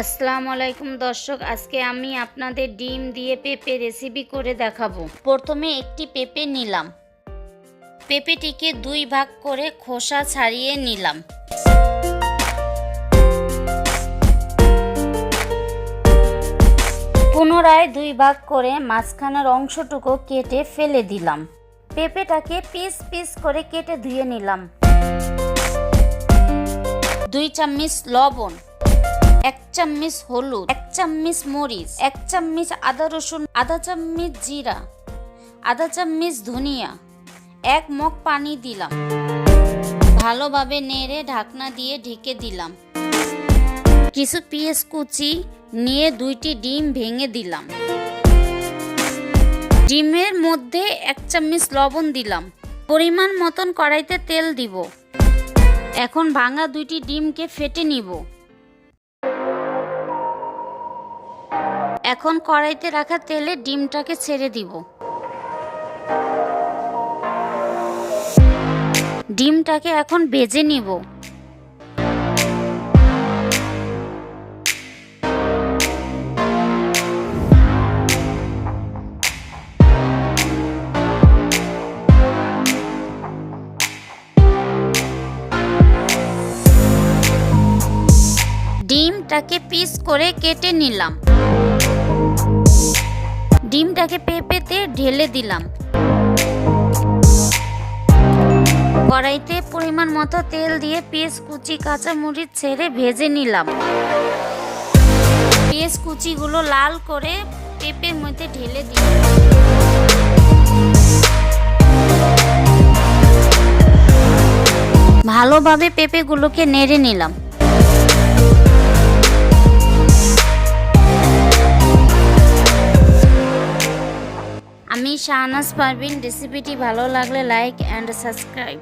আসসালামু আলাইকুম দর্শক, আজকে আমি আপনাদের ডিম দিয়ে পেঁপে রেসিপি করে দেখাবো। প্রথমে একটি পেঁপে নিলাম। পেঁপেটিকে দুই ভাগ করে খোসা ছাড়িয়ে নিলাম। পুনরায় দুই ভাগ করে মাঝখানের অংশটুকু কেটে ফেলে দিলাম। পেঁপেটাকে পিস পিস করে কেটে ধুয়ে নিলাম। 2 চামচ লবণ, 1 চামচ হলুদ, 1 চামচ মরিচ, 1 চামচ আদা রসুন, আধা চামচ জিরা, আধা চামচ ধনিয়া, 1 মগ পানি দিলাম। ভালোভাবে নেড়ে ঢাকনা দিয়ে ঢেকে দিলাম। কিছু পেঁয়াজ কুচি নিয়ে 2টি ডিম ভেঙে দিলাম। ডিমের মধ্যে 1 চামচ লবণ দিলাম। পরিমাণ মতন কড়াইতে তেল দিব। এখন ভাঙা 2টি ডিমকে ফেটে নিব। এখন কড়াইতে রাখা তেলে ডিমটাকে ছেড়ে দিব। ডিমটাকে এখন ভেজে নিব। ডিমটাকে পিস করে কেটে নিলাম। ডিমটাকে পেঁপেতে ঢেলে দিলাম। কড়াইতে পরিমাণ মতো তেল দিয়ে পেঁয়াজ কুচি কাঁচামরিচ ছেড়ে ভেজে নিলাম। পেঁয়াজ কুচিগুলো লাল করে পেঁপের মধ্যে ঢেলে দিলাম। ভালোভাবে পেঁপেগুলোকে নেড়ে নিলাম। আমি শাহনাজ পারভিন। রেসিপিটি ভালো লাগলে লাইক অ্যান্ড সাবস্ক্রাইব।